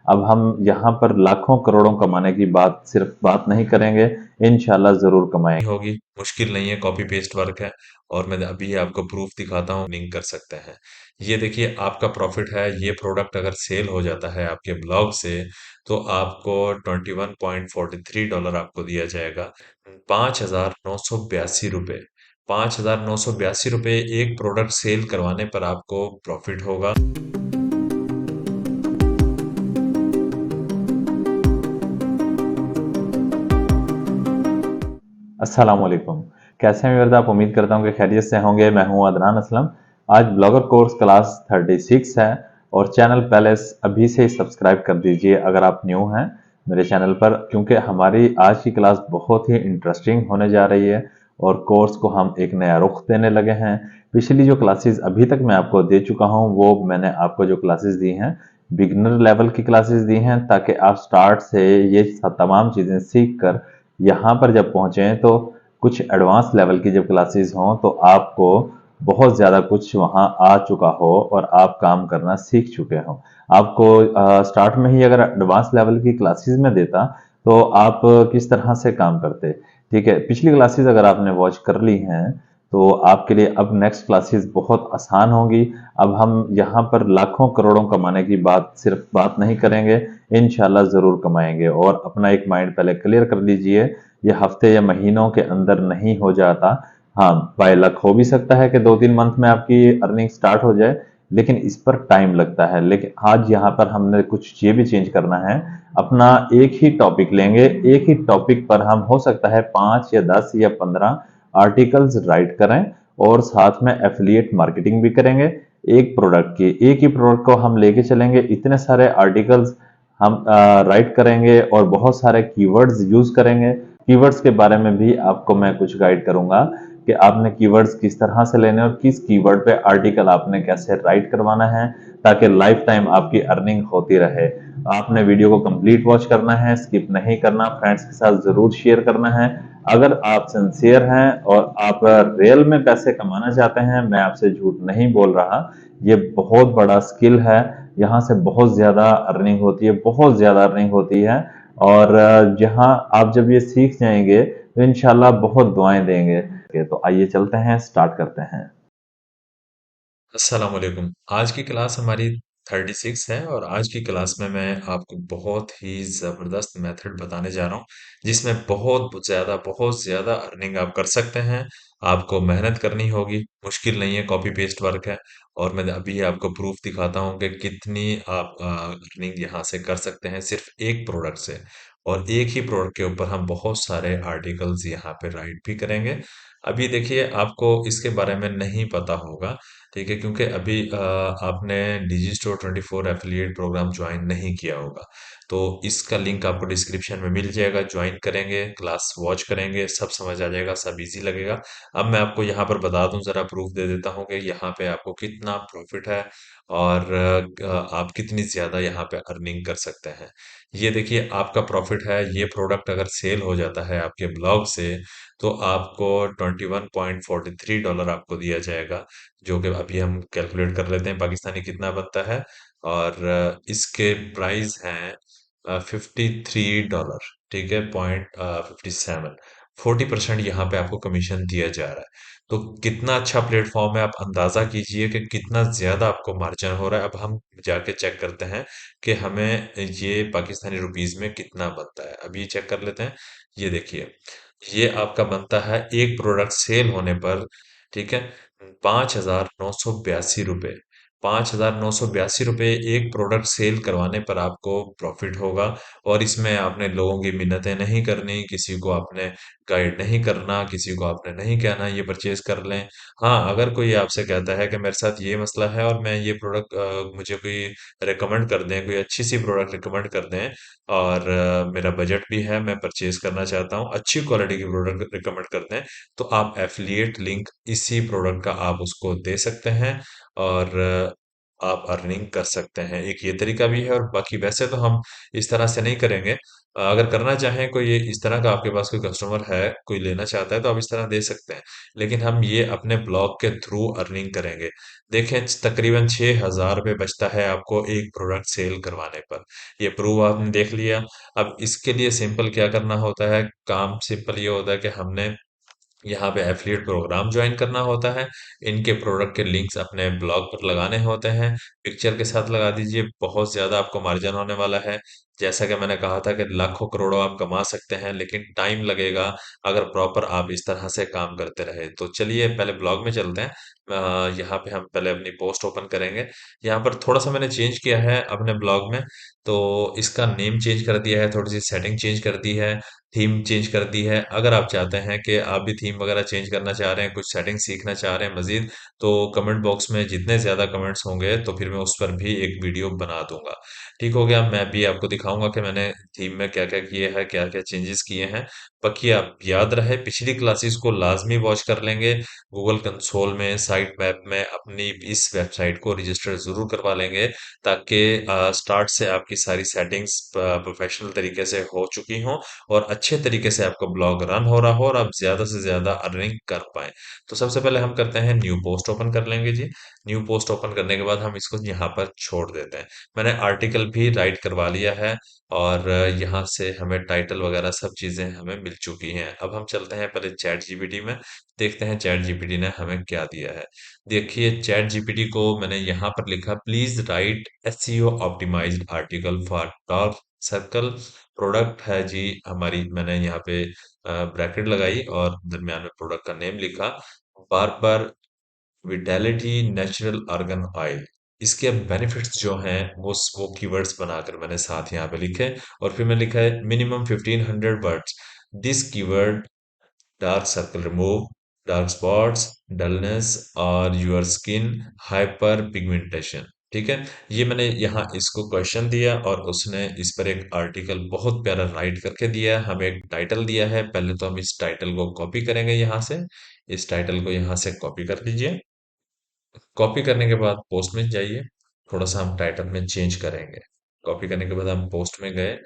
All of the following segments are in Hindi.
अब हम यहाँ पर लाखों करोड़ों कमाने की बात सिर्फ बात नहीं करेंगे, इंशाल्लाह ज़रूर कमाएंगे। होगी, मुश्किल नहीं है, कॉपी पेस्ट वर्क है। और मैं अभी आपको प्रूफ दिखाता हूँ, लिंक कर सकते हैं। ये देखिए आपका प्रॉफिट है। ये प्रोडक्ट अगर सेल हो जाता है आपके ब्लॉग से, तो आपको $21.43 आपको दिया जाएगा। 5,982 रुपये, 5,982 रुपये एक प्रोडक्ट सेल करवाने पर आपको प्रॉफिट होगा। अस्सलाम वालेकुम। कैसे हैं व्यूअर्स? आप उम्मीद करता हूँ कि खैरियत से होंगे। मैं हूँ अदनान असलम। आज ब्लॉगर कोर्स क्लास 36 है और चैनल पहले अभी से ही सब्सक्राइब कर दीजिए अगर आप न्यू हैं मेरे चैनल पर, क्योंकि हमारी आज की क्लास बहुत ही इंटरेस्टिंग होने जा रही है और कोर्स को हम एक नया रुख देने लगे हैं। पिछली जो क्लासेस अभी तक मैं आपको दे चुका हूँ वो मैंने आपको जो क्लासेस दी हैं बिगनर लेवल की क्लासेस दी हैं, ताकि आप स्टार्ट से ये तमाम चीज़ें सीख कर यहाँ पर जब पहुँचे तो कुछ एडवांस लेवल की जब क्लासेस हों तो आपको बहुत ज़्यादा कुछ वहाँ आ चुका हो और आप काम करना सीख चुके हों। आपको स्टार्ट में ही अगर एडवांस लेवल की क्लासेस में देता तो आप किस तरह से काम करते? ठीक है, पिछली क्लासेस अगर आपने वॉच कर ली हैं तो आपके लिए अब नेक्स्ट क्लासेस बहुत आसान होंगी। अब हम यहाँ पर लाखों करोड़ों कमाने की बात सिर्फ बात नहीं करेंगे, इंशाल्लाह ज़रूर कमाएंगे। और अपना एक माइंड पहले क्लियर कर लीजिए, ये हफ्ते या महीनों के अंदर नहीं हो जाता। हाँ, बाय लक हो भी सकता है कि 2-3 मंथ में आपकी अर्निंग स्टार्ट हो जाए, लेकिन इस पर टाइम लगता है। लेकिन आज यहाँ पर हमने कुछ ये भी चेंज करना है, अपना एक ही टॉपिक लेंगे, एक ही टॉपिक पर हम हो सकता है 5 या 10 या 15 आर्टिकल्स राइट करें और साथ में एफिलिएट मार्केटिंग भी करेंगे। एक प्रोडक्ट की, एक ही प्रोडक्ट को हम लेके चलेंगे, इतने सारे आर्टिकल्स हम राइट करेंगे और बहुत सारे कीवर्ड्स यूज करेंगे। कीवर्ड्स के बारे में भी आपको मैं कुछ गाइड करूंगा कि आपने कीवर्ड्स किस तरह से लेने और किस कीवर्ड पे आर्टिकल आपने कैसे राइट करवाना है, ताकि लाइफ टाइम आपकी अर्निंग होती रहे। आपने वीडियो को कंप्लीट वॉच करना है, स्किप नहीं करना, फ्रेंड्स के साथ जरूर शेयर करना है। अगर आप सिंसियर हैं और आप रियल में पैसे कमाना चाहते हैं, मैं आपसे झूठ नहीं बोल रहा, ये बहुत बड़ा स्किल है। यहाँ से बहुत ज्यादा अर्निंग होती है, बहुत ज्यादा अर्निंग होती है। और जहाँ आप जब ये सीख जाएंगे तो इंशाल्लाह बहुत दुआएं देंगे। तो आइए चलते हैं, स्टार्ट करते हैं। अस्सलाम वालेकुम। आज की क्लास हमारी 36 है और आज की क्लास में मैं आपको बहुत ही ज़बरदस्त मेथड बताने जा रहा हूँ, जिसमें बहुत ज़्यादा अर्निंग आप कर सकते हैं। आपको मेहनत करनी होगी, मुश्किल नहीं है, कॉपी पेस्ट वर्क है। और मैं अभी आपको प्रूफ दिखाता हूँ कि कितनी आप अर्निंग यहाँ से कर सकते हैं सिर्फ एक प्रोडक्ट से। और एक ही प्रोडक्ट के ऊपर हम बहुत सारे आर्टिकल्स यहाँ पे राइट भी करेंगे। अभी देखिए आपको इसके बारे में नहीं पता होगा, ठीक है, क्योंकि अभी आपने डिजी स्टोर 24 एफिलिएट प्रोग्राम ज्वाइन नहीं किया होगा। तो इसका लिंक आपको डिस्क्रिप्शन में मिल जाएगा, ज्वाइन करेंगे, क्लास वॉच करेंगे, सब समझ आ जाएगा, सब इजी लगेगा। अब मैं आपको यहाँ पर बता दूं, जरा प्रूफ दे देता हूँ कि यहाँ पे आपको कितना प्रॉफिट है और आप कितनी ज्यादा यहाँ पे अर्निंग कर सकते हैं। ये देखिए आपका प्रॉफिट है। ये प्रोडक्ट अगर सेल हो जाता है आपके ब्लॉग से, तो आपको $21.43 आपको दिया जाएगा, जो कि अभी हम कैलकुलेट कर लेते हैं पाकिस्तानी कितना बनता है। और इसके प्राइस हैं $53, ठीक है, 0.57। 40% यहाँ पे आपको कमीशन दिया जा रहा है। तो कितना अच्छा प्लेटफॉर्म है, आप अंदाजा कीजिए कि कितना ज्यादा आपको मार्जिन हो रहा है। अब हम जाके चेक करते हैं कि हमें ये पाकिस्तानी रुपीस में कितना बनता है। अब ये चेक कर लेते हैं। ये देखिए, ये आपका बनता है एक प्रोडक्ट सेल होने पर, ठीक है, 5,982 रुपये। 5,982 रुपये एक प्रोडक्ट सेल करवाने पर आपको प्रॉफिट होगा। और इसमें आपने लोगों की मिन्नतें नहीं करनी, किसी को आपने गाइड नहीं करना, किसी को आपने नहीं कहना ये परचेज कर लें। हाँ, अगर कोई आपसे कहता है कि मेरे साथ ये मसला है और मैं ये प्रोडक्ट मुझे कोई रिकमेंड कर दें, कोई अच्छी सी प्रोडक्ट रिकमेंड कर दें, और मेरा बजट भी है, मैं परचेज करना चाहता हूँ, अच्छी क्वालिटी की प्रोडक्ट रिकमेंड कर दें, तो आप एफिलिएट लिंक इसी प्रोडक्ट का आप उसको दे सकते हैं। और आप अर्निंग कर सकते हैं। एक ये तरीका भी है, और बाकी वैसे तो हम इस तरह से नहीं करेंगे। अगर करना चाहें, कोई ये इस तरह का आपके पास कोई कस्टमर है, कोई लेना चाहता है, तो आप इस तरह दे सकते हैं। लेकिन हम ये अपने ब्लॉग के थ्रू अर्निंग करेंगे। देखें, तकरीबन 6,000 रुपये बचता है आपको एक प्रोडक्ट सेल करवाने पर। ये प्रूव आपने देख लिया। अब इसके लिए सिंपल क्या करना होता है, काम सिंपल ये होता है कि हमने यहाँ पे एफिलिएट प्रोग्राम ज्वाइन करना होता है। इनके प्रोडक्ट के लिंक्स अपने ब्लॉग पर लगाने होते हैं। पिक्चर के साथ लगा दीजिए, बहुत ज्यादा आपको मार्जिन होने वाला है। जैसा कि मैंने कहा था कि लाखों करोड़ों आप कमा सकते हैं, लेकिन टाइम लगेगा अगर प्रॉपर आप इस तरह से काम करते रहे। तो चलिए पहले ब्लॉग में चलते हैं। यहाँ पे हम पहले अपनी पोस्ट ओपन करेंगे। यहाँ पर थोड़ा सा मैंने चेंज किया है अपने ब्लॉग में। तो इसका नेम चेंज कर दिया है, थोड़ी सी सेटिंग चेंज कर दी है, थीम चेंज कर दी है। अगर आप चाहते हैं कि आप भी थीम वगैरह चेंज करना चाह रहे हैं, कुछ सेटिंग सीखना चाह रहे हैं मजीद, तो कमेंट बॉक्स में जितने ज्यादा कमेंट्स होंगे तो फिर मैं उस पर भी एक वीडियो बना दूंगा। ठीक हो गया, मैं भी आपको दिखाऊंगा कि मैंने थीम में क्या क्या किए हैं, क्या क्या चेंजेस किए हैं। बाकी आप याद रहे, पिछली क्लासेस को लाजमी वॉच कर लेंगे। गूगल कंसोल में, साइट मैप में अपनी इस वेबसाइट को रजिस्टर जरूर करवा लेंगे, ताकि स्टार्ट से आपकी सारी सेटिंग्स प्रोफेशनल तरीके से हो चुकी हों, और अच्छे तरीके से आपका ब्लॉग रन हो रहा हो, और आप ज्यादा से ज्यादा अर्निंग कर पाए। तो सबसे पहले हम करते हैं, न्यू पोस्ट ओपन कर लेंगे जी। न्यू पोस्ट ओपन करने के बाद हम इसको यहाँ पर छोड़ देते हैं। मैंने आर्टिकल भी राइट करवा लिया है, और यहाँ से हमें टाइटल वगैरह सब चीजें हमें मिल चुकी हैं। अब हम चलते हैं पहले चैट जीपीटी में, देखते हैं चैट जीपीटी ने हमें क्या दिया है। देखिए, चैट जीपीटी को मैंने यहाँ पर लिखा, please write SEO optimised article for top circle product है जी हमारी। मैंने यहाँ पे ब्रैकेट लगाई और दरमियान में प्रोडक्ट का नेम लिखा, बार विटालिटी नेचुरल आर्गन ऑयल। इसके बेनिफिट्स जो हैं वो कीवर्ड्स बनाकर मैंने साथ यहाँ पे लिखे। और फिर मैंने लिखा है minimum 1500 words, this keyword dark circle remove, dark spots, dullness और योर स्किन हाइपर पिगमेंटेशन। ठीक है, ये मैंने यहाँ इसको क्वेश्चन दिया, और उसने इस पर एक आर्टिकल बहुत प्यारा राइट करके दिया है, हमें एक टाइटल दिया है। पहले तो हम इस टाइटल को कॉपी करेंगे यहाँ से। इस टाइटल को यहाँ से कॉपी कर लीजिए। कॉपी करने के बाद पोस्ट में जाइए, थोड़ा सा हम टाइटल में चेंज करेंगे। कॉपी करने के बाद हम पोस्ट में गए।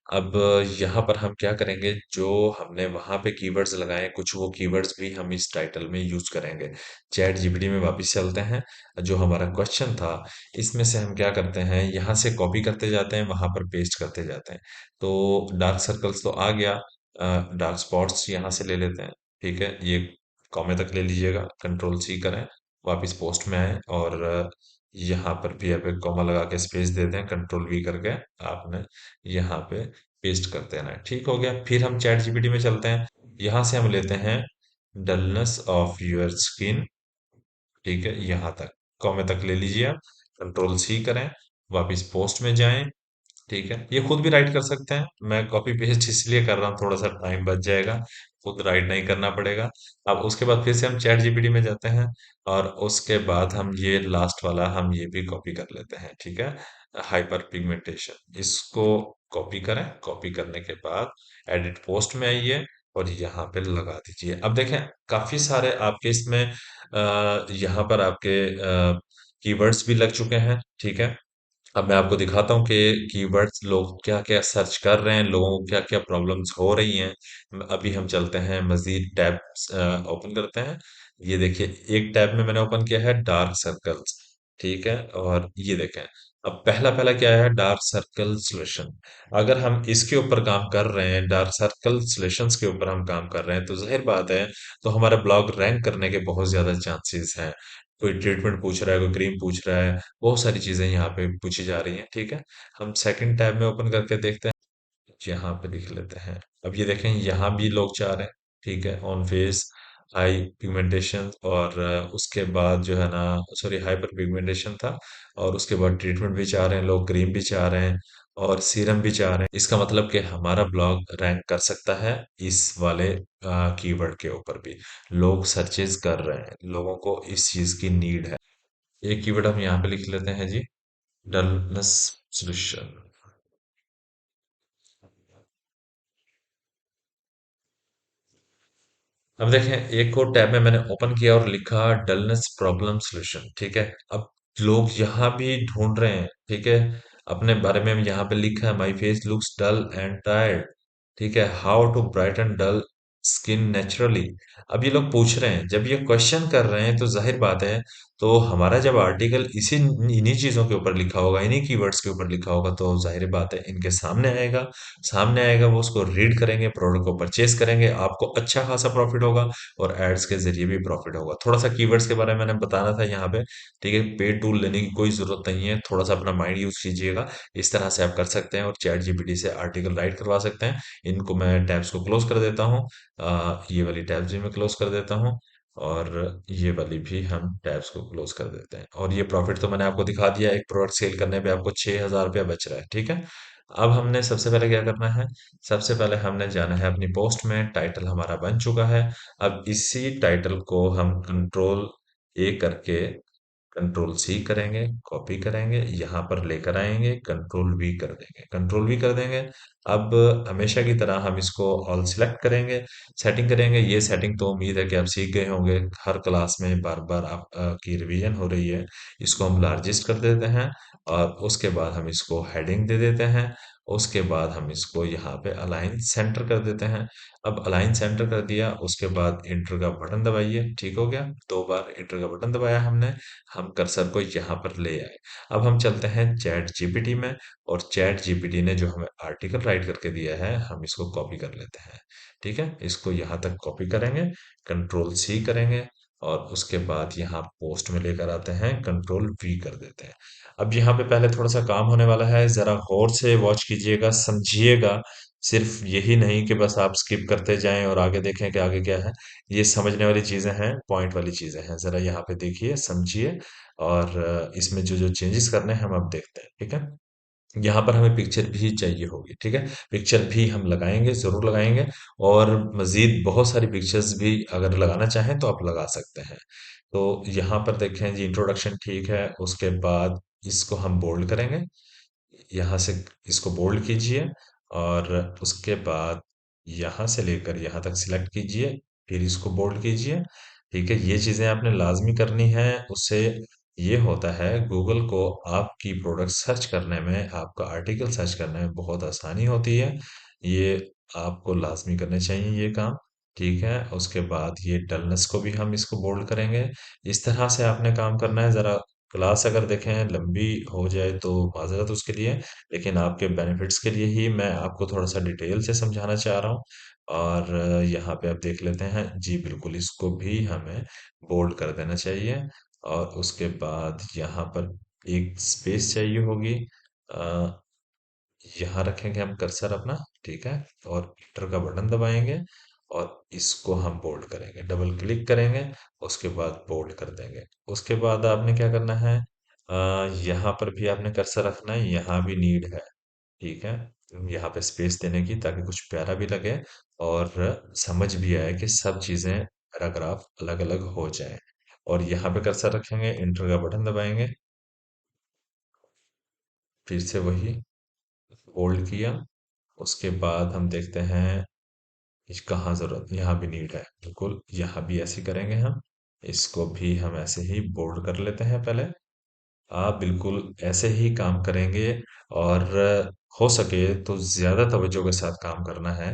अब यहाँ पर हम क्या करेंगे, जो हमने वहां पे कीवर्ड्स लगाए, कुछ वो कीवर्ड्स भी हम इस टाइटल में यूज करेंगे। चैट जीपीटी में वापस चलते हैं। जो हमारा क्वेश्चन था, इसमें से हम क्या करते हैं, यहाँ से कॉपी करते जाते हैं, वहां पर पेस्ट करते जाते हैं। तो डार्क सर्कल्स तो आ गया, डार्क स्पॉट्स यहाँ से ले लेते हैं। ठीक है, ये कॉमे तक ले लीजिएगा, कंट्रोल सी करें, वापस पोस्ट में आए, और यहाँ पर भी आप एक कॉमा लगा के स्पेस दे दें, कंट्रोल वी करके आपने यहाँ पे पेस्ट कर देना है। ठीक हो गया, फिर हम चैट जीपीटी में चलते हैं। यहाँ से हम लेते हैं डलनेस ऑफ योर स्किन। ठीक है, यहाँ तक कॉमे तक ले लीजिए आप, कंट्रोल सी करें, वापस पोस्ट में जाएं। ठीक है, ये खुद भी राइट कर सकते हैं, मैं कॉपी पेस्ट इसलिए कर रहा हूँ, थोड़ा सा टाइम बच जाएगा, खुद राइट नहीं करना पड़ेगा। अब उसके बाद फिर से हम चैट जीपीटी में जाते हैं, और उसके बाद हम ये लास्ट वाला हम ये भी कॉपी कर लेते हैं। ठीक है, हाइपर पिगमेंटेशन, इसको कॉपी करें। कॉपी करने के बाद एडिट पोस्ट में आइए, और यहाँ पे लगा दीजिए। अब देखें, काफी सारे आपके इसमें यहाँ पर आपके कीवर्ड्स भी लग चुके हैं। ठीक है, अब मैं आपको दिखाता हूँ कि कीवर्ड्स लोग क्या क्या सर्च कर रहे हैं, लोगों को क्या क्या प्रॉब्लम्स हो रही हैं। अभी हम चलते हैं, मजीद टैब्स ओपन करते हैं। ये देखिए, एक टैब में मैंने ओपन किया है डार्क सर्कल्स। ठीक है, और ये देखें, अब पहला पहला क्या है, डार्क सर्कल सोल्यूशन। अगर हम इसके ऊपर काम कर रहे हैं, डार्क सर्कल सॉल्यूशंस के ऊपर हम काम कर रहे हैं, तो जाहिर बात है, तो हमारा ब्लॉग रैंक करने के बहुत ज्यादा चांसेस हैं। कोई ट्रीटमेंट पूछ रहा है, कोई क्रीम पूछ रहा है, बहुत सारी चीजें यहाँ पे पूछी जा रही हैं। ठीक है, हम सेकंड टैब में ओपन करके देखते हैं, यहाँ पे लिख लेते हैं। अब ये देखें, यहाँ भी लोग चाह रहे हैं। ठीक है, ऑन फेस हाई पिगमेंटेशन, और उसके बाद जो है ना, सॉरी, हाइपर पिगमेंटेशन था, और उसके बाद ट्रीटमेंट भी चाह रहे हैं लोग, क्रीम भी चाह रहे हैं, और सीरम भी चाह रहे हैं। इसका मतलब कि हमारा ब्लॉग रैंक कर सकता है इस वाले कीवर्ड के ऊपर भी। लोग सर्चेज कर रहे हैं, लोगों को इस चीज की नीड है। एक कीवर्ड हम यहाँ पे लिख लेते हैं जी, डलनेस सॉल्यूशन। अब देखें, एक और टैब में मैंने ओपन किया और लिखा डलनेस प्रॉब्लम सॉल्यूशन। ठीक है, अब लोग यहाँ भी ढूंढ रहे हैं, ठीक है। अपने बारे में यहाँ पे लिखा है, my face looks dull and tired, ठीक है, how to brighten dull skin naturally. अब ये लोग पूछ रहे हैं, जब ये क्वेश्चन कर रहे हैं तो जाहिर बात है, तो हमारा जब आर्टिकल इसी इन्हीं चीजों के ऊपर लिखा होगा, इन्हीं कीवर्ड्स के ऊपर लिखा होगा, तो जाहिर बात है इनके सामने आएगा, वो उसको रीड करेंगे, प्रोडक्ट को परचेज करेंगे, आपको अच्छा खासा प्रॉफिट होगा, और एड्स के जरिए भी प्रॉफिट होगा। थोड़ा सा कीवर्ड्स के बारे में मैंने बताना था यहाँ पे, ठीक है। पेड टूल लेने की कोई जरूरत नहीं है, थोड़ा सा अपना माइंड यूज कीजिएगा। इस तरह से आप कर सकते हैं और चैट जीपीटी से आर्टिकल राइट करवा सकते हैं। इनको मैं टैब्स को क्लोज कर देता हूँ। ये वाली टैब्स भी मैं क्लोज कर देता हूँ, और ये वाली भी हम टैब्स को क्लोज कर देते हैं। और ये प्रॉफिट तो मैंने आपको दिखा दिया, एक प्रोडक्ट सेल करने पे आपको 6,000 रुपया बच रहा है, ठीक है। अब हमने सबसे पहले क्या करना है, सबसे पहले हमने जाना है अपनी पोस्ट में, टाइटल हमारा बन चुका है। अब इसी टाइटल को हम कंट्रोल A करके कंट्रोल C करेंगे, कॉपी करेंगे, यहाँ पर लेकर आएंगे, कंट्रोल V कर देंगे। अब हमेशा की तरह हम इसको ऑल सिलेक्ट करेंगे, सेटिंग करेंगे। ये सेटिंग तो उम्मीद है कि आप सीख गए होंगे, हर क्लास में बार बार आप की रिवीजन हो रही है। इसको हम लार्जेस्ट कर देते हैं, और उसके बाद हम इसको हेडिंग दे देते हैं। उसके बाद हम इसको यहाँ पे अलाइन सेंटर कर देते हैं। अब अलाइन सेंटर कर दिया, उसके बाद इंटर का बटन दबाइए, ठीक हो गया। 2 बार इंटर का बटन दबाया हमने, हम कर्सर को यहाँ पर ले आए। अब हम चलते हैं चैट जीपीटी में, और चैट जीपीटी ने जो हमें आर्टिकल राइट करके दिया है, हम इसको कॉपी कर लेते हैं, ठीक है। इसको यहाँ तक कॉपी करेंगे, कंट्रोल C करेंगे, और उसके बाद यहाँ पोस्ट में लेकर आते हैं, कंट्रोल V कर देते हैं। अब यहाँ पे पहले थोड़ा सा काम होने वाला है, जरा गौर से वॉच कीजिएगा, समझिएगा। सिर्फ यही नहीं कि बस आप स्किप करते जाएं और आगे देखें कि आगे क्या है। ये समझने वाली चीजें हैं, पॉइंट वाली चीजें हैं, जरा यहाँ पे देखिए, समझिए, और इसमें जो जो चेंजेस करने हैं हम अब देखते हैं, ठीक है। यहाँ पर हमें पिक्चर भी चाहिए होगी, ठीक है। पिक्चर भी हम लगाएंगे, जरूर लगाएंगे। और मजीद बहुत सारी पिक्चर्स भी अगर लगाना चाहें तो आप लगा सकते हैं। तो यहाँ पर देखें जी, इंट्रोडक्शन ठीक है, उसके बाद इसको हम बोल्ड करेंगे, यहाँ से इसको बोल्ड कीजिए, और उसके बाद यहाँ से लेकर यहाँ तक सिलेक्ट कीजिए, फिर इसको बोल्ड कीजिए, ठीक है। ये चीज़ें आपने लाजमी करनी है, उससे ये होता है, गूगल को आपकी प्रोडक्ट सर्च करने में, आपका आर्टिकल सर्च करने में बहुत आसानी होती है। ये आपको लाजमी करने चाहिए ये काम, ठीक है। उसके बाद ये डलनेस को भी हम इसको बोल्ड करेंगे। इस तरह से आपने काम करना है। ज़रा क्लास अगर देखें लंबी हो जाए तो माजरत उसके लिए, लेकिन आपके बेनिफिट्स के लिए ही मैं आपको थोड़ा सा डिटेल से समझाना चाह रहा हूँ। और यहाँ पे आप देख लेते हैं जी, बिल्कुल इसको भी हमें बोल्ड कर देना चाहिए। और उसके बाद यहाँ पर एक स्पेस चाहिए होगी, अ, यहाँ रखेंगे हम कर्सर अपना, ठीक है। और इंटर का बटन दबाएंगे, और इसको हम बोल्ड करेंगे, डबल क्लिक करेंगे, उसके बाद बोल्ड कर देंगे। उसके बाद आपने क्या करना है, यहाँ पर भी आपने कर्सर रखना है, यहाँ भी नीड है, ठीक है। यहाँ पे स्पेस देने की, ताकि कुछ प्यारा भी लगे, और समझ भी आए कि सब चीजें पैराग्राफ अलग अलग हो जाए। और यहाँ पे कर्सर रखेंगे, इंटर का बटन दबाएंगे, फिर से वही बोल्ड किया। उसके बाद हम देखते हैं कहाँ जरूरत, यहाँ भी नीड है, बिल्कुल यहाँ भी ऐसे ही करेंगे हम। इसको भी हम ऐसे ही बोल्ड कर लेते हैं पहले। आप बिल्कुल ऐसे ही काम करेंगे, और हो सके तो ज्यादा तवज्जो के साथ काम करना है।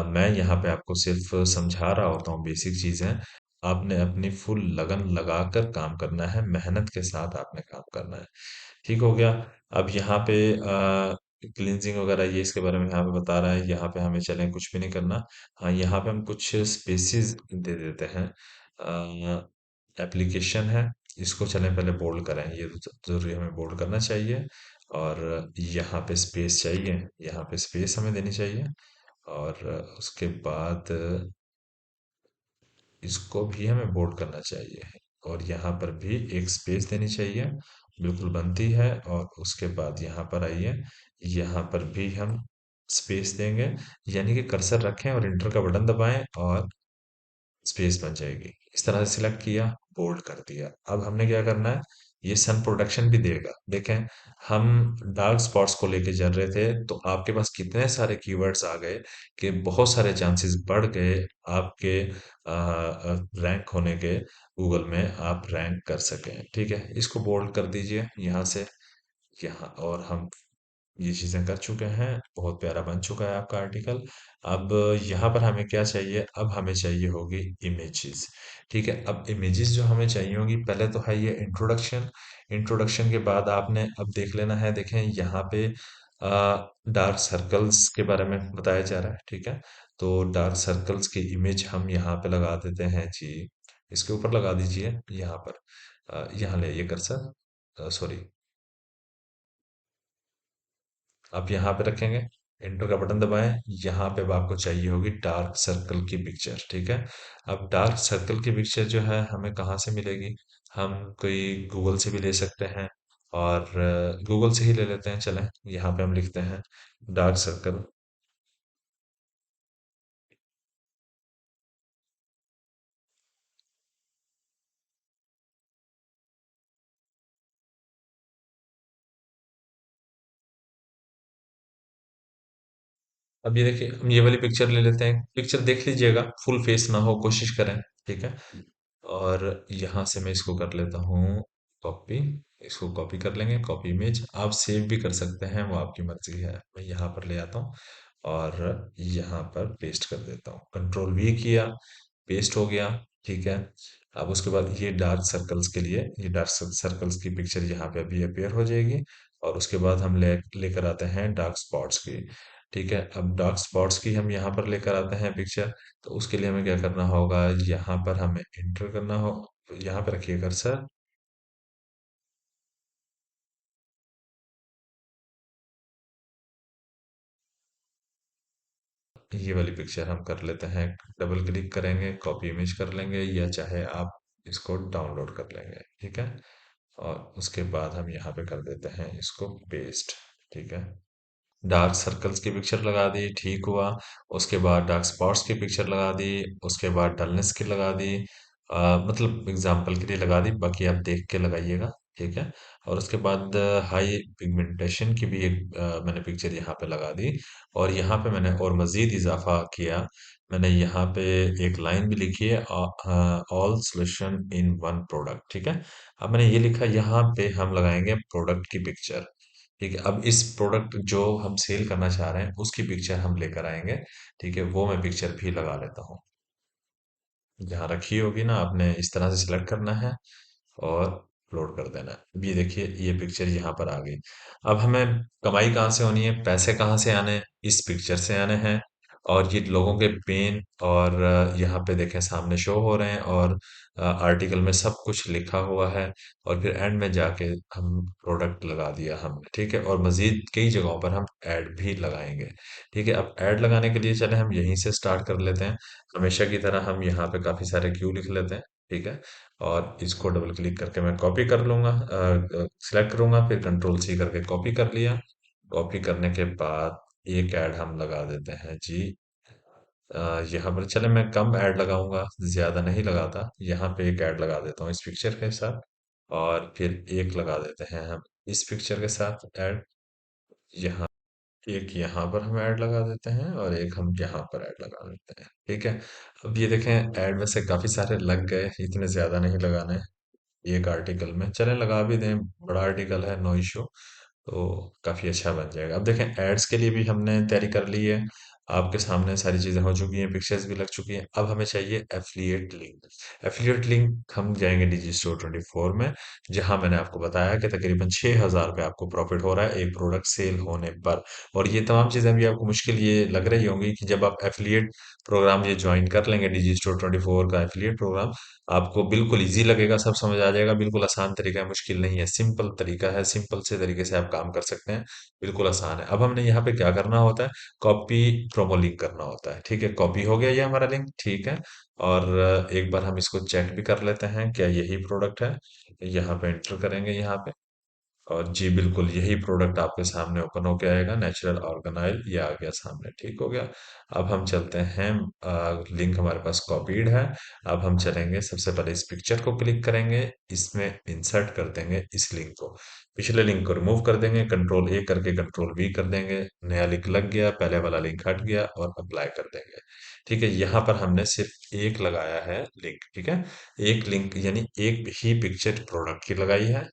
मैं यहाँ पे आपको सिर्फ समझा रहा होता हूँ बेसिक चीजें। आपने अपनी फुल लगन लगाकर काम करना है, मेहनत के साथ आपने काम करना है, ठीक हो गया। अब यहाँ पे क्लींजिंग वगैरह ये इसके बारे में यहाँ पे बता रहा है, यहाँ पे हमें चलें कुछ भी नहीं करना। हाँ, यहाँ पे हम कुछ स्पेसिस दे देते हैं। एप्लीकेशन है, इसको चलें पहले बोल्ड करें, ये तो जरूरी हमें बोल्ड करना चाहिए। और यहाँ पे स्पेस चाहिए, यहाँ पे स्पेस हमें देनी चाहिए। और उसके बाद इसको भी हमें बोल्ड करना चाहिए, और यहाँ पर भी एक स्पेस देनी चाहिए, बिल्कुल बनती है। और उसके बाद यहाँ पर आइए, यहाँ पर भी हम स्पेस देंगे, यानी कि कर्सर रखें और इंटर का बटन दबाएं, और स्पेस बन जाएगी। इस तरह से सिलेक्ट किया, बोल्ड कर दिया। अब हमने क्या करना है, ये सन प्रोटेक्शन भी देगा। देखें, हम डार्क स्पॉट्स को लेके चल रहे थे तो आपके पास कितने सारे कीवर्ड्स आ गए कि बहुत सारे चांसेस बढ़ गए आपके रैंक होने के, गूगल में आप रैंक कर सकें। ठीक है, इसको बोल्ड कर दीजिए यहाँ से यहाँ, और हम ये चीजें कर चुके हैं। बहुत प्यारा बन चुका है आपका आर्टिकल। अब यहाँ पर हमें क्या चाहिए, अब हमें चाहिए होगी इमेजेस। ठीक है, अब इमेजेस जो हमें चाहिए होगी, पहले तो है ये इंट्रोडक्शन। इंट्रोडक्शन के बाद आपने अब देख लेना है, देखें यहाँ पे डार्क सर्कल्स के बारे में बताया जा रहा है। ठीक है, तो डार्क सर्कल्स की इमेज हम यहाँ पे लगा देते हैं जी। इसके ऊपर लगा दीजिए यहाँ पर, यहाँ ले ये कर्सर, सॉरी, आप यहाँ पे रखेंगे, एंटर का बटन दबाएं। यहाँ पे अब आपको चाहिए होगी डार्क सर्कल की पिक्चर। ठीक है, अब डार्क सर्कल की पिक्चर जो है हमें कहाँ से मिलेगी, हम कोई गूगल से भी ले सकते हैं, और गूगल से ही ले लेते हैं। चलें, यहाँ पे हम लिखते हैं डार्क सर्कल। अब ये देखिए, हम ये वाली पिक्चर ले लेते हैं। पिक्चर देख लीजिएगा, फुल फेस ना हो, कोशिश करें। ठीक है, और यहाँ से मैं इसको कर लेता हूँ कॉपी। इसको कॉपी कर लेंगे, कॉपी इमेज। आप सेव भी कर सकते हैं, वो आपकी मर्जी है। मैं यहाँ पर ले आता हूँ और यहाँ पर पेस्ट कर देता हूँ। कंट्रोल वी किया, पेस्ट हो गया। ठीक है, अब उसके बाद ये डार्क सर्कल्स के लिए, ये डार्क सर्कल्स की पिक्चर यहाँ पे अभी अपेयर हो जाएगी। और उसके बाद हम लेकर आते हैं डार्क स्पॉट्स की। ठीक है, अब डार्क स्पॉट्स की हम यहाँ पर लेकर आते हैं पिक्चर। तो उसके लिए हमें क्या करना होगा, यहाँ पर हमें एंटर करना हो। यहाँ पे रखिए कर्सर। ये वाली पिक्चर हम कर लेते हैं, डबल क्लिक करेंगे, कॉपी इमेज कर लेंगे, या चाहे आप इसको डाउनलोड कर लेंगे। ठीक है, और उसके बाद हम यहाँ पे कर देते हैं इसको पेस्ट। ठीक है, डार्क सर्कल्स की पिक्चर लगा दी, ठीक हुआ। उसके बाद डार्क स्पॉट्स की पिक्चर लगा दी। उसके बाद डलनेस की लगा दी, मतलब एग्जांपल के लिए लगा दी, बाकी आप देख के लगाइएगा। ठीक है, और उसके बाद हाई पिगमेंटेशन की भी एक मैंने पिक्चर यहाँ पे लगा दी। और यहाँ पे मैंने और मजीद इजाफा किया, मैंने यहाँ पे एक लाइन भी लिखी है, all solution in one product. ठीक है, अब मैंने ये लिखा, यहाँ पे हम लगाएंगे प्रोडक्ट की पिक्चर। ठीक है, अब इस प्रोडक्ट जो हम सेल करना चाह रहे हैं उसकी पिक्चर हम लेकर आएंगे। ठीक है, वो मैं पिक्चर भी लगा लेता हूँ। जहाँ रखी होगी ना, आपने इस तरह से सिलेक्ट करना है और अपलोड कर देना है। अब ये देखिए, ये पिक्चर यहाँ पर आ गई। अब हमें कमाई कहाँ से होनी है, पैसे कहाँ से आने हैं, इस पिक्चर से आने हैं। और ये लोगों के पेन और यहाँ पे देखें सामने शो हो रहे हैं, और आर्टिकल में सब कुछ लिखा हुआ है। और फिर एंड में जाके हम प्रोडक्ट लगा दिया हमने। ठीक है, और मजीद कई जगहों पर हम ऐड भी लगाएंगे। ठीक है, अब ऐड लगाने के लिए चले हम यहीं से स्टार्ट कर लेते हैं। हमेशा की तरह हम यहाँ पे काफी सारे क्यू लिख लेते हैं। ठीक है, और इसको डबल क्लिक करके मैं कॉपी कर लूंगा, सिलेक्ट करूंगा, फिर कंट्रोल सी करके कॉपी कर लिया। कॉपी करने के बाद एक ऐड हम लगा देते हैं जी। यहाँ पर चले मैं कम ऐड लगाऊंगा, ज्यादा नहीं लगाता। यहाँ पे एक ऐड लगा देता हूँ इस पिक्चर के साथ, और फिर एक लगा देते हैं हम इस पिक्चर के साथ ऐड। यहाँ एक यहाँ पर हम ऐड लगा देते हैं, और एक हम यहाँ पर ऐड लगा देते हैं। ठीक है, अब ये देखें, ऐड में से काफी सारे लग गए, इतने ज्यादा नहीं लगाने एक आर्टिकल में। चलें, लगा भी दें, बड़ा आर्टिकल है, नो इशू। तो काफी अच्छा बन जाएगा। अब देखें, एड्स के लिए भी हमने तैयारी कर ली है। आपके सामने सारी चीजें हो चुकी हैं, पिक्चर्स भी लग चुकी हैं। अब हमें चाहिए एफिलिएट लिंक। एफिलिएट लिंक हम जाएंगे डिजी स्टोर 24 में, जहां मैंने आपको बताया कि तकरीबन 6,000 रुपये आपको प्रॉफिट हो रहा है एक प्रोडक्ट सेल होने पर। और ये तमाम चीजें भी आपको मुश्किल ये लग रही होंगी कि जब आप एफिलिएट प्रोग्राम ये ज्वाइन कर लेंगे, डिजी स्टोर 24 का एफिलिएट प्रोग्राम, आपको बिल्कुल इजी लगेगा, सब समझ आ जाएगा। बिल्कुल आसान तरीका है, मुश्किल नहीं है, सिंपल तरीका है, सिंपल से तरीके से आप काम कर सकते हैं। बिल्कुल आसान है। अब हमने यहाँ पे क्या करना होता है, कॉपी प्रोमो लिंक करना होता है। ठीक है, कॉपी हो गया ये हमारा लिंक। ठीक है, और एक बार हम इसको चेक भी कर लेते हैं क्या यही प्रोडक्ट है। यहाँ पे एंटर करेंगे यहाँ पे, और जी बिल्कुल यही प्रोडक्ट आपके सामने ओपन होके आएगा, नेचुरल ऑर्गन ऑयल, ये आ गया सामने, ठीक हो गया। अब हम चलते हैं, लिंक हमारे पास कॉपीड है। अब हम चलेंगे, सबसे पहले इस पिक्चर को क्लिक करेंगे, इसमें इंसर्ट कर देंगे इस लिंक को, पिछले लिंक को रिमूव कर देंगे, कंट्रोल ए करके कंट्रोल वी कर देंगे, नया लिंक लग गया, पहले वाला लिंक हट गया, और अप्लाई कर देंगे। ठीक है, यहाँ पर हमने सिर्फ एक लगाया है लिंक, ठीक है, एक लिंक यानी एक ही पिक्चर प्रोडक्ट की लगाई है,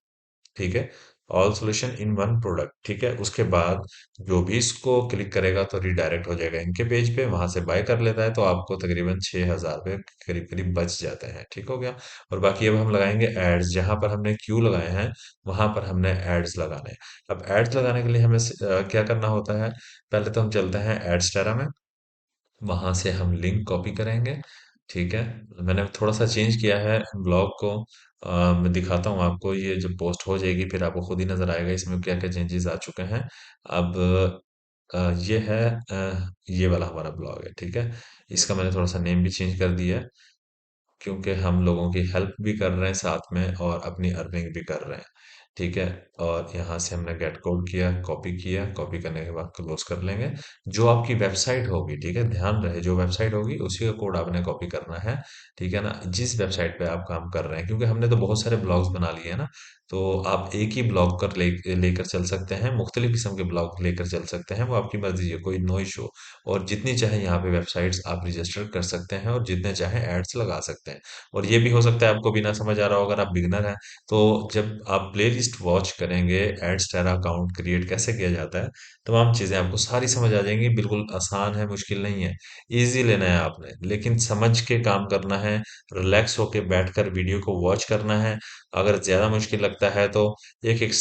ठीक है, all solution in one product, ठीक है। उसके बाद जो भी इसको क्लिक करेगा तो रिडायरेक्ट हो जाएगा इनके पेज पे, वहां से बाय कर लेता है, तो आपको तकरीबन 6,000 रुपये करीब करीब बच जाते हैं, ठीक हो गया। और बाकी अब हम लगाएंगे एड्स, जहां पर हमने क्यू लगाए हैं वहां पर हमने एड्स लगाने हैं। अब एड्स लगाने के लिए हमें क्या करना होता है, पहले तो हम चलते हैं एड्स टेरा में, वहां से हम लिंक कॉपी करेंगे, ठीक है। मैंने थोड़ा सा चेंज किया है ब्लॉग को, मैं दिखाता हूँ आपको, ये जब पोस्ट हो जाएगी फिर आपको खुद ही नजर आएगा इसमें क्या क्या चेंजेस आ चुके हैं। अब ये है, ये वाला हमारा ब्लॉग है, ठीक है। इसका मैंने थोड़ा सा नेम भी चेंज कर दिया है, क्योंकि हम लोगों की हेल्प भी कर रहे हैं साथ में और अपनी अर्निंग भी कर रहे हैं, ठीक है। और यहाँ से हमने गेट कोड किया, कॉपी किया, कॉपी करने के बाद क्लोज कर लेंगे। जो आपकी वेबसाइट होगी, ठीक है, ध्यान रहे जो वेबसाइट होगी उसी का कोड आपने कॉपी करना है, ठीक है ना, जिस वेबसाइट पे आप काम कर रहे हैं, क्योंकि हमने तो बहुत सारे ब्लॉग्स बना लिए हैं ना, तो आप एक ही ब्लॉग कर लेकर चल सकते हैं, मुख्तलिफ किस्म के ब्लॉग लेकर चल सकते हैं, वो आपकी मर्जी है, कोई नो इशू। और जितनी चाहे यहाँ पे वेबसाइट्स आप रजिस्टर कर सकते हैं और जितने चाहे एड्स लगा सकते हैं। और ये भी हो सकता है आपको बिना समझ आ रहा हो, अगर आप बिगनर हैं, तो जब आप प्लेलिस्ट वॉच करेंगे एड्स टेरा अकाउंट क्रिएट कैसे किया जाता है, तमाम चीजें आपको सारी समझ आ जाएंगी, बिल्कुल आसान है, मुश्किल नहीं है, इजी लेना है आपने, लेकिन समझ के काम करना है, रिलैक्स होके बैठकर वीडियो को वॉच करना है। अगर ज्यादा मुश्किल लगता है तो एक एक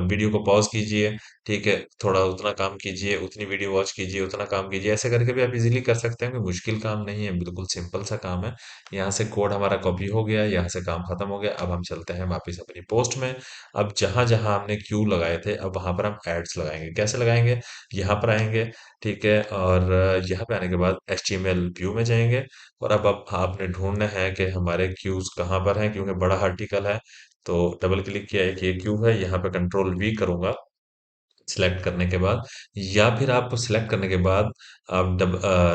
वीडियो को पॉज कीजिए, ठीक है, थोड़ा उतना काम कीजिए, उतनी वीडियो वॉच कीजिए, उतना काम कीजिए, ऐसे करके भी आप इजीली कर सकते हैं, कोई मुश्किल काम नहीं है, बिल्कुल सिंपल सा काम है। यहाँ से कोड हमारा कॉपी हो गया, यहाँ से काम खत्म हो गया। अब हम चलते हैं वापस अपनी पोस्ट में। अब जहां जहां हमने क्यू लगाए थे, अब वहां पर हम एड्स लगाएंगे, कैसे लगाएंगे, यहाँ पर आएंगे, ठीक है, और यहाँ पे आने के बाद HTML व्यू में जाएंगे, और अब आपने ढूंढना है कि हमारे क्यूज कहाँ पर हैं, क्योंकि बड़ा आर्टिकल है। तो डबल क्लिक किया, एक ये क्यू है, यहाँ पे कंट्रोल वी करूंगा सिलेक्ट करने के बाद, या फिर आप सिलेक्ट करने के बाद आप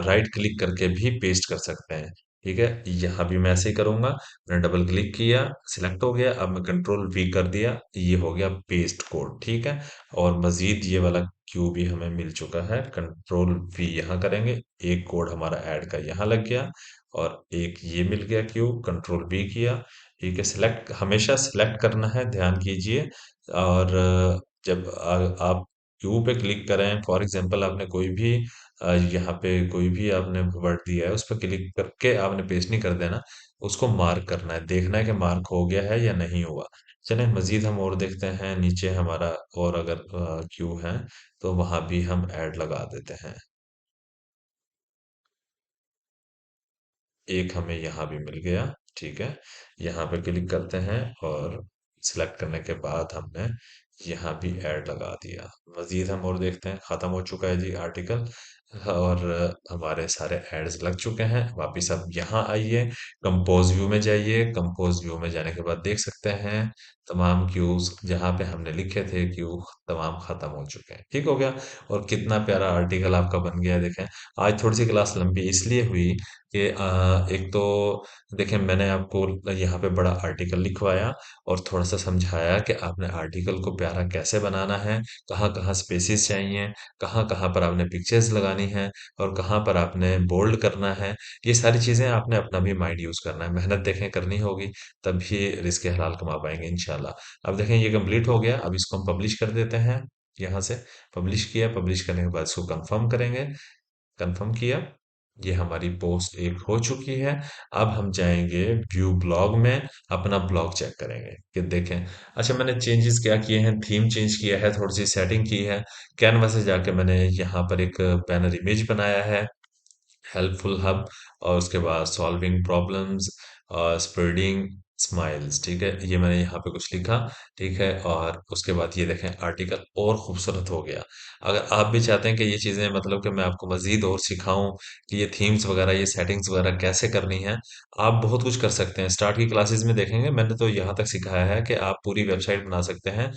राइट क्लिक करके भी पेस्ट कर सकते हैं, ठीक है। यहाँ भी मैं ऐसे ही करूंगा, मैंने डबल क्लिक किया, सिलेक्ट हो गया, अब मैं कंट्रोल वी कर दिया, ये हो गया पेस्ट कोड, ठीक है। और मजीद ये वाला क्यू भी हमें मिल चुका है, कंट्रोल वी यहाँ करेंगे, एक कोड हमारा ऐड का यहाँ लग गया, और एक ये मिल गया क्यू, कंट्रोल वी किया, ठीक है। सिलेक्ट हमेशा सिलेक्ट करना है, ध्यान कीजिए। और जब आप क्यू पे क्लिक करें, फॉर एग्जांपल आपने कोई भी यहाँ पे कोई भी आपने वर्ड दिया है, उस पर क्लिक करके आपने पेस्ट नहीं कर देना, उसको मार्क करना है, देखना है कि मार्क हो गया है या नहीं हुआ। चलें मजीद हम और देखते हैं, नीचे हमारा और अगर क्यू है तो वहां भी हम ऐड लगा देते हैं, एक हमें यहाँ भी मिल गया, ठीक है। यहाँ पे क्लिक करते हैं और सिलेक्ट करने के बाद हमने यहाँ भी ऐड लगा दिया। मजीद हम और देखते हैं, खत्म हो चुका है जी आर्टिकल, और हमारे सारे एड्स लग चुके हैं। वापिस अब यहाँ आइए, कंपोज व्यू में जाइए, कंपोज व्यू में जाने के बाद देख सकते हैं तमाम क्यूज जहाँ पे हमने लिखे थे क्यू तमाम खत्म हो चुके हैं, ठीक हो गया। और कितना प्यारा आर्टिकल आपका बन गया है, देखें। आज थोड़ी सी क्लास लंबी इसलिए हुई कि एक तो देखें, मैंने आपको यहाँ पे बड़ा आर्टिकल लिखवाया और थोड़ा सा समझाया कि आपने आर्टिकल को प्यारा कैसे बनाना है, कहाँ कहाँ स्पेसेस चाहिए, कहाँ कहाँ पर आपने पिक्चर्स लगानी है, और कहाँ पर आपने बोल्ड करना है। ये सारी चीजें आपने अपना भी माइंड यूज करना है, मेहनत देखें करनी होगी, तभी रिस्क हलाल कमा पाएंगे इंशाल्लाह। अब देखें ये कंप्लीट हो गया, अब इसको हम पब्लिश कर देते हैं। यहाँ से पब्लिश किया, पब्लिश करने के बाद इसको कंफर्म करेंगे, कंफर्म किया, ये हमारी पोस्ट एक हो चुकी है। अब हम जाएंगे व्यू ब्लॉग में, अपना ब्लॉग चेक करेंगे कि देखें। अच्छा, मैंने चेंजेस क्या किए हैं, थीम चेंज किया है, थोड़ी सी सेटिंग की है, कैनवा से जाके मैंने यहाँ पर एक बैनर इमेज बनाया है, हेल्पफुल हब, और उसके बाद सॉल्विंग प्रॉब्लम्स, स्प्रेडिंग स्माइल्स, ठीक है, ये मैंने यहाँ पे कुछ लिखा, ठीक है, और उसके बाद ये देखें आर्टिकल और खूबसूरत हो गया। अगर आप भी चाहते हैं कि ये चीज़ें मतलब कि मैं आपको मजीद और सिखाऊं कि ये थीम्स वगैरह ये सेटिंग्स वगैरह कैसे करनी है, आप बहुत कुछ कर सकते हैं। स्टार्ट की क्लासेस में देखेंगे मैंने तो यहाँ तक सिखाया है कि आप पूरी वेबसाइट बना सकते हैं,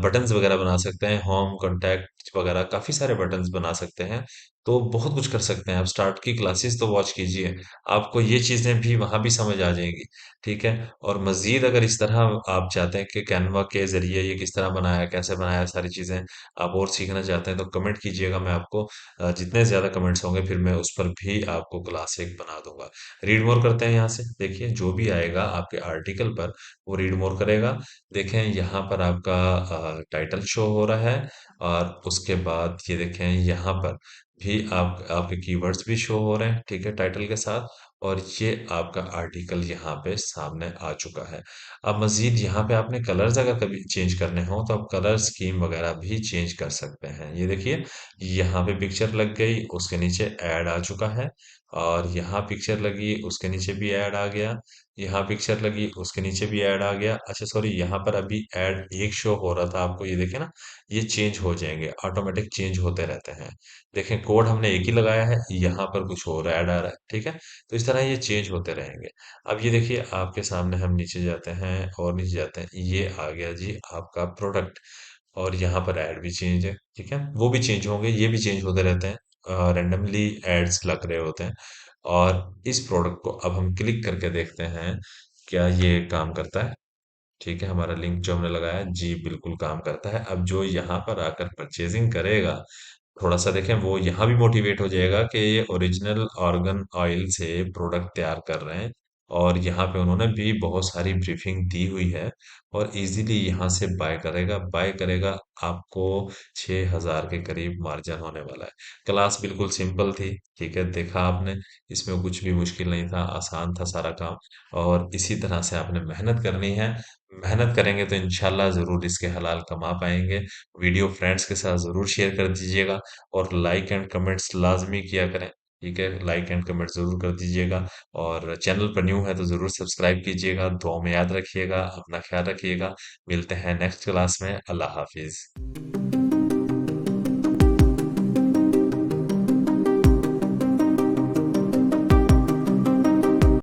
बटन्स वगैरह बना सकते हैं, होम कॉन्टैक्ट वगैरह काफ़ी सारे बटन्स बना सकते हैं। तो बहुत कुछ कर सकते हैं। आप स्टार्ट की क्लासेस तो वॉच कीजिए, आपको ये चीज़ें भी वहाँ भी समझ आ जाएंगी, ठीक है। और मज़ीद अगर इस तरह आप चाहते हैं कि कैनवा के ज़रिए ये किस तरह बनाया, कैसे बनाया, सारी चीज़ें आप और सीखना चाहते हैं तो कमेंट कीजिएगा। मैं आपको जितने ज़्यादा कमेंट्स होंगे फिर मैं उस पर भी आपको क्लास एक बना दूंगा। रीड मोर करते हैं यहाँ से, देखिए जो भी आएगा आपके आर्टिकल पर वो रीड मोर करेगा। देखें यहाँ पर आपका टाइटल शो हो रहा है, और उसके बाद ये देखें यहाँ पर भी आपके कीवर्ड्स भी शो हो रहे हैं, ठीक है, टाइटल के साथ। और ये आपका आर्टिकल यहाँ पे सामने आ चुका है। अब मजीद यहाँ पे आपने कलर्स अगर कभी चेंज करने हो तो आप कलर स्कीम वगैरह भी चेंज कर सकते हैं। ये देखिए यहाँ पे पिक्चर लग गई, उसके नीचे ऐड आ चुका है, और यहाँ पिक्चर लगी उसके नीचे भी ऐड आ गया, यहाँ पिक्चर लगी उसके नीचे भी ऐड आ गया। अच्छा सॉरी, यहाँ पर अभी ऐड एक शो हो रहा था आपको, ये देखें ना, ये चेंज हो जाएंगे, ऑटोमेटिक चेंज होते रहते हैं। देखें कोड हमने एक ही लगाया है, यहाँ पर कुछ और ऐड आ रहा है, ठीक है। तो इस तरह ये चेंज होते रहेंगे। अब ये देखिए आपके सामने हम नीचे जाते हैं और नीचे जाते हैं, ये आ गया जी आपका प्रोडक्ट, और यहाँ पर ऐड भी चेंज है, ठीक है, वो भी चेंज होंगे, ये भी चेंज होते रहते हैं, रैंडमली एड्स लग रहे होते हैं। और इस प्रोडक्ट को अब हम क्लिक करके देखते हैं क्या ये काम करता है। ठीक है, हमारा लिंक जो हमने लगाया जी बिल्कुल काम करता है। अब जो यहाँ पर आकर परचेजिंग करेगा, थोड़ा सा देखें, वो यहाँ भी मोटिवेट हो जाएगा कि ये ओरिजिनल ऑर्गन ऑयल से प्रोडक्ट तैयार कर रहे हैं, और यहाँ पे उन्होंने भी बहुत सारी ब्रीफिंग दी हुई है, और इजीली यहाँ से बाय करेगा। आपको 6,000 के करीब मार्जिन होने वाला है। क्लास बिल्कुल सिंपल थी, ठीक है, देखा आपने, इसमें कुछ भी मुश्किल नहीं था, आसान था सारा काम। और इसी तरह से आपने मेहनत करनी है, मेहनत करेंगे तो इंशाल्लाह ज़रूर इसके हलाल कमा पाएंगे। वीडियो फ्रेंड्स के साथ ज़रूर शेयर कर दीजिएगा, और लाइक एंड कमेंट्स लाजमी किया करें, ठीक है, लाइक एंड कमेंट ज़रूर कर दीजिएगा। और चैनल पर न्यू है तो ज़रूर सब्सक्राइब कीजिएगा। दुआ में याद रखिएगा, अपना ख्याल रखिएगा। मिलते हैं नेक्स्ट क्लास में। अल्लाह हाफिज़।